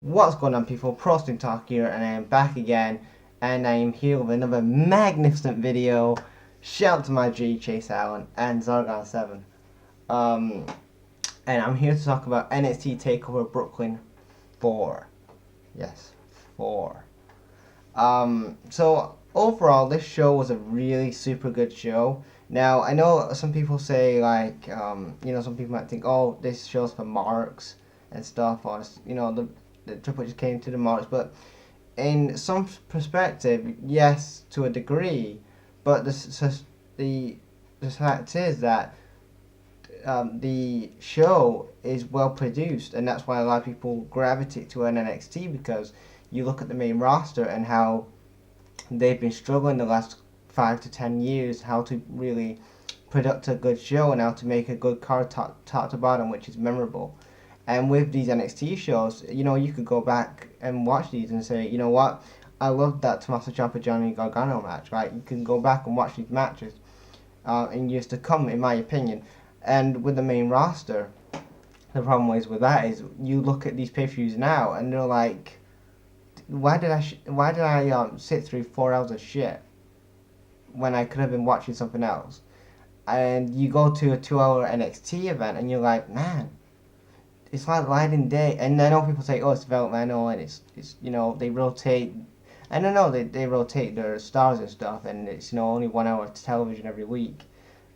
What's going on, people? Prosting Talk here, and I am back again, and I am here with another magnificent video. Shout out to my G, Chase Allen, and Zargon7. Um, and I'm here to talk about NXT Takeover Brooklyn 4. Yes, 4. So overall, this show was a really super good show. Now, I know some people say, like, some people might think, oh, this show's for marks and stuff, or, the Triple H came to the marks, but in some perspective, yes, to a degree, but the fact is that the show is well produced, and that's why a lot of people gravitate to an NXT, because you look at the main roster and how they've been struggling the last 5 to 10 years, how to really product a good show and how to make a good card top to bottom, which is memorable. And with these NXT shows, you could go back and watch these and say, you know what, I love that Tommaso Ciampa Johnny Gargano match, right? You can go back and watch these matches in years to come, in my opinion. And with the main roster, the problem is with that is you look at these pay-per-views now and they're like, why did I sit through 4 hours of shit when I could have been watching something else? And you go to a 2 hour NXT event and you're like, man, it's like light and day. And I know people say, oh, it's developmental and it's they rotate. And I know they rotate their stars and stuff, and it's only 1 hour television every week.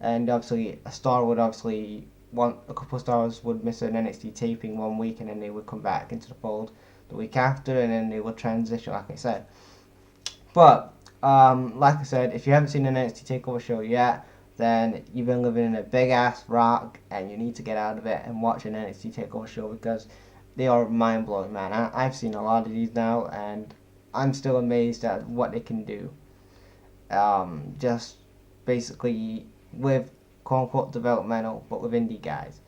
And obviously a star would a couple of stars would miss an NXT taping 1 week, and then they would come back into the fold the week after, and then they would transition, like I said. But like I said, if you haven't seen an NXT Takeover show yet, then you've been living in a big ass rock, and you need to get out of it and watch an NXT Takeover show, because they are mind blowing, man. I've seen a lot of these now, and I'm still amazed at what they can do. Just basically with quote unquote developmental, but with indie guys.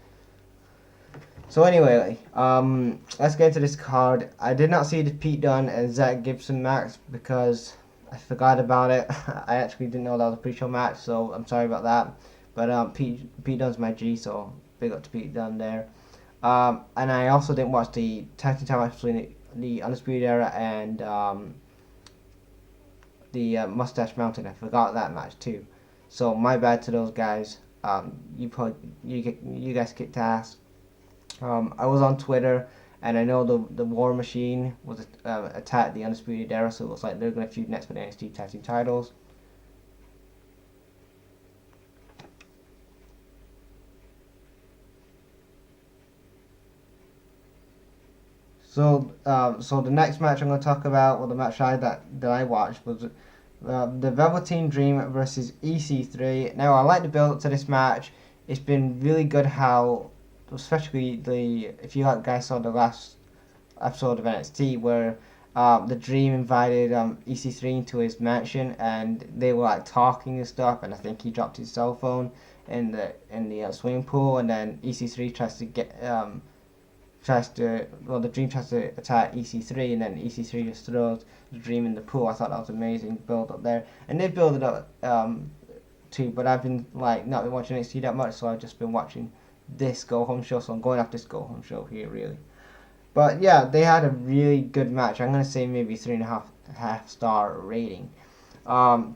So anyway, let's get into this card. I did not see the Pete Dunne and Zach Gibson match because I forgot about it. I actually didn't know that was a pre-show match, so I'm sorry about that. But Pete Dunne's my G, so big up to Pete Dunne there. And I also didn't watch the tag team match between the Undisputed Era and the Mustache Mountain. I forgot that match too. So my bad to those guys. You guys kicked ass. I was on Twitter, and I know the War Machine was attacked the Undisputed Era, so it looks like they're going to feud next for the NXT Tag Team titles. So the next match I'm going to talk about, or the match that I watched, was the Velveteen Dream versus EC3. Now, I like the build up to this match. It's been really good how, especially if you guys saw the last episode of NXT, where the Dream invited EC3 into his mansion, and they were like talking and stuff, and I think he dropped his cell phone in the swimming pool, and then EC3 the Dream tries to attack EC3, and then EC3 just throws the Dream in the pool. I thought that was amazing build up there, and they build it up too. But I've been not been watching NXT that much, so I've just been watching this go home show. So I'm going off this go home show here really. But yeah, they had a really good match. I'm gonna say maybe 3.5 star rating.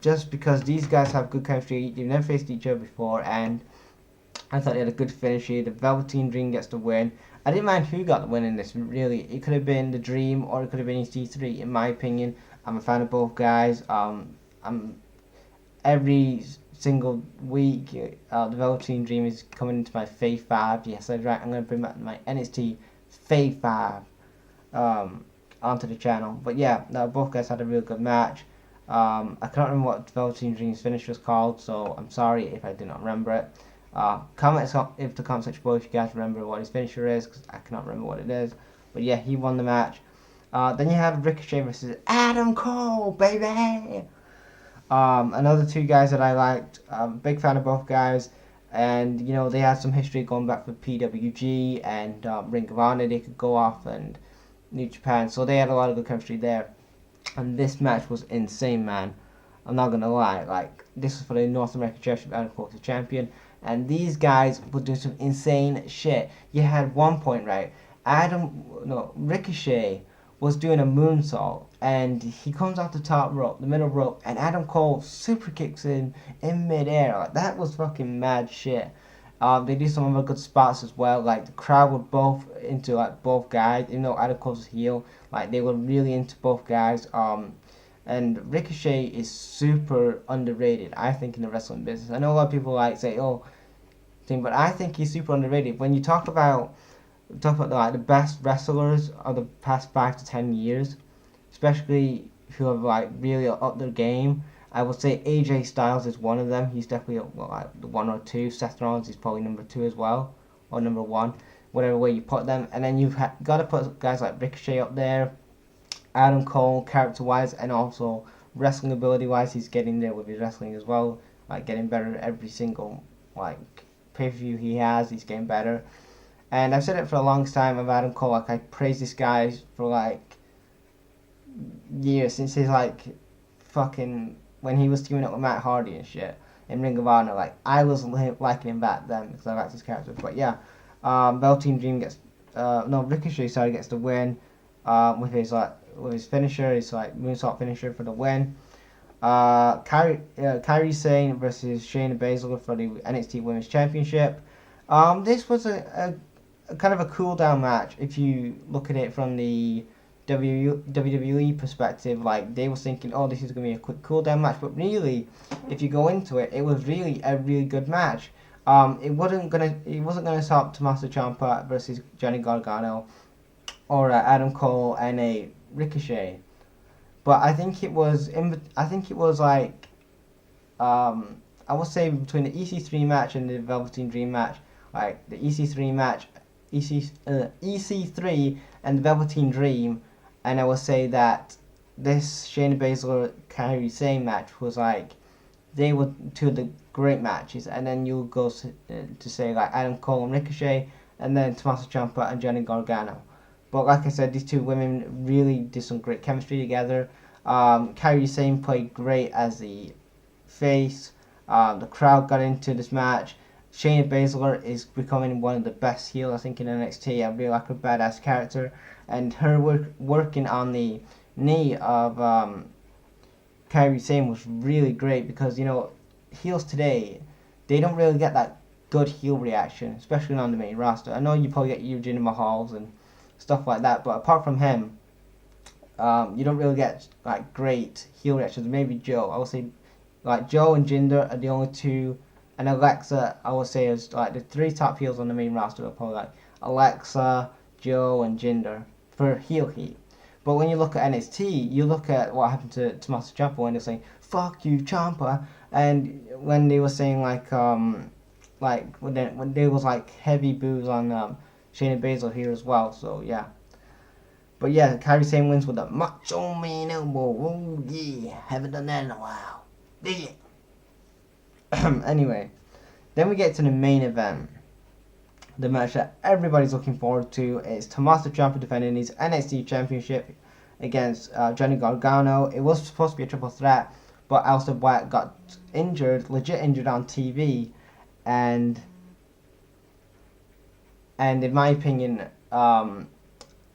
Just because these guys have good chemistry. They've never faced each other before, and I thought they had a good finish here. The Velveteen Dream gets the win. I didn't mind who got the win in this, really. It could have been the Dream or it could have been EC3, in my opinion. I'm a fan of both guys. I'm every single week, the Velveteen Dream is coming into my Fave 5. Yes, that's right. I'm going to bring back my NXT Fave 5 onto the channel. But yeah, both guys had a real good match. I cannot remember what Velveteen Dream's finish was called, so I'm sorry if I did not remember it. Comment if the comment section below if you guys remember what his finisher is, because I cannot remember what it is. But yeah, he won the match. Then you had Ricochet versus Adam Cole, baby. Another two guys that I liked. Big fan of both guys, and they had some history going back with PWG and Ring of Honor. They could go off, and New Japan, so they had a lot of good chemistry there. And this match was insane, man. I'm not gonna lie. This was for the North American Championship. Adam Cole was the champion. And these guys were doing some insane shit. You had one point, right? Ricochet was doing a moonsault, and he comes off the top rope, the middle rope, and Adam Cole super kicks in midair. Like, that was fucking mad shit. They do some other good spots as well. Like, the crowd were both into like both guys, even though Adam Cole's heel. Like, they were really into both guys. And Ricochet is super underrated, I think, in the wrestling business. I know a lot of people like say, "Oh, thing," but I think he's super underrated. When you talk about like the best wrestlers of the past 5 to 10 years, especially who have like really upped their game, I would say AJ Styles is one of them. He's definitely like the one or two. Seth Rollins is probably number two as well, or number one, whatever way you put them. And then you've got to put guys like Ricochet up there, Adam Cole, character-wise, and also wrestling ability-wise. He's getting there with his wrestling as well, like getting better every single like pay-per-view he has. He's getting better. And I've said it for a long time of Adam Cole. Like, I praise this guy for like years, since he's like fucking when he was teaming up with Matt Hardy and shit in Ring of Honor. Like, I was liking him back then because I liked his character. But yeah, Velveteen Dream gets Ricochet gets the win with his finisher, his like moonsault finisher for the win. Kairi Sane versus Shayna Baszler for the NXT Women's Championship. This was a kind of a cool down match if you look at it from the WWE perspective. Like, they were thinking, oh, this is going to be a quick cool down match, but really, if you go into it, it was really a really good match. It wasn't gonna stop Tommaso Ciampa versus Johnny Gargano or Adam Cole and a Ricochet, but I think it was like I would say between the EC3 match and the Velveteen Dream match. Like, the EC3 match, EC3 and the Velveteen Dream, and I would say that this Shayna Baszler Kairi Sane match was like, they were two of the great matches. And then you go to say like Adam Cole and Ricochet, and then Tommaso Ciampa and Johnny Gargano. But like I said, these two women really did some great chemistry together. Kairi Sane played great as the face. The crowd got into this match. Shayna Baszler is becoming one of the best heels, I think, in NXT. I really like her badass character, and her working on the knee of Kairi Sane was really great, because heels today, they don't really get that good heel reaction, especially on the main roster. I know you probably get Jinder Mahals and stuff like that, but apart from him, you don't really get like great heel reactions. Maybe Joe. I would say like Joe and Jinder are the only two. And Alexa, I would say, is like the three top heels on the main roster are probably like Alexa, Joe, and Jinder for heel heat. But when you look at NXT, you look at what happened to Tommaso Ciampa when they're saying "fuck you, Ciampa," and when they were saying like when there was like heavy boos on Shayna Baszler here as well. So yeah. But yeah, Kairi Sane wins with a Macho Man elbow. Oh yeah, haven't done that in a while. Yeah. Anyway, then we get to the main event. The match that everybody's looking forward to is Tommaso Ciampa defending his NXT Championship against Johnny Gargano. It was supposed to be a triple threat, but Aleister Black got legit injured on TV, and in my opinion,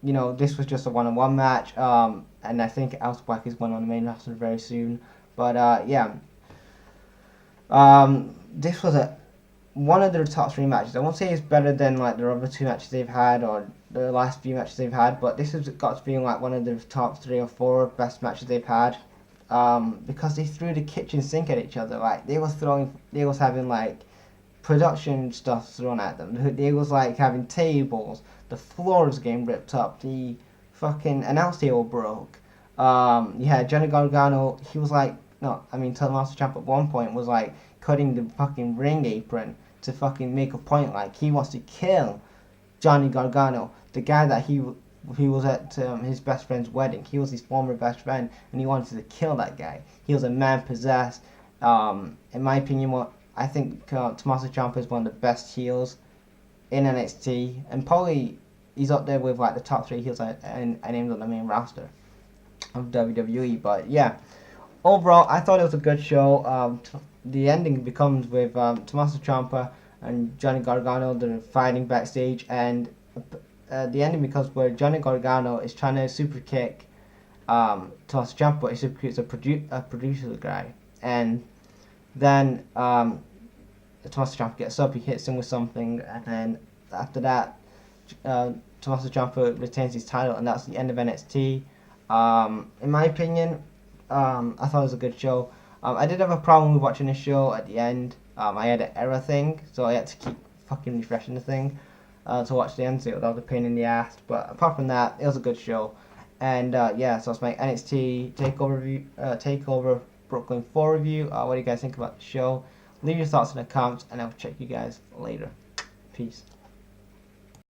this was just a one-on-one match, and I think Aleister Black is going on the main roster very soon. But yeah. This was one of their top three matches. I won't say it's better than like their other two matches they've had or the last few matches they've had, but this has got to be like one of their top 3 or 4 best matches they've had. Because they threw the kitchen sink at each other. Like, they was having like production stuff thrown at them. They was like having tables. The floor was getting ripped up. The fucking announce table broke. Yeah, Johnny Gargano, he was like, Tommaso Ciampa at one point was like cutting the fucking ring apron to fucking make a point, like he wants to kill Johnny Gargano, the guy that he was at his best friend's wedding. He was his former best friend, and he wanted to kill that guy. He was a man possessed. In my opinion, I think Tommaso Ciampa is one of the best heels in NXT, and probably he's up there with like the top 3 heels I named on the main roster of WWE. But yeah. Overall, I thought it was a good show. The ending becomes with Tommaso Ciampa and Johnny Gargano. They're fighting backstage, and the ending because where Johnny Gargano is trying to super kick Tommaso Ciampa, but he super kicks a producer guy, and then Tommaso Ciampa gets up, he hits him with something, and then after that, Tommaso Ciampa retains his title, and that's the end of NXT. In my opinion, I thought it was a good show. I did have a problem with watching the show at the end. I had an error thing, so I had to keep fucking refreshing the thing to watch the end, so that was a pain in the ass. But apart from that, it was a good show. And yeah, so it's my NXT Takeover Brooklyn 4 review. What do you guys think about the show? Leave your thoughts in the comments, and I'll check you guys later. Peace.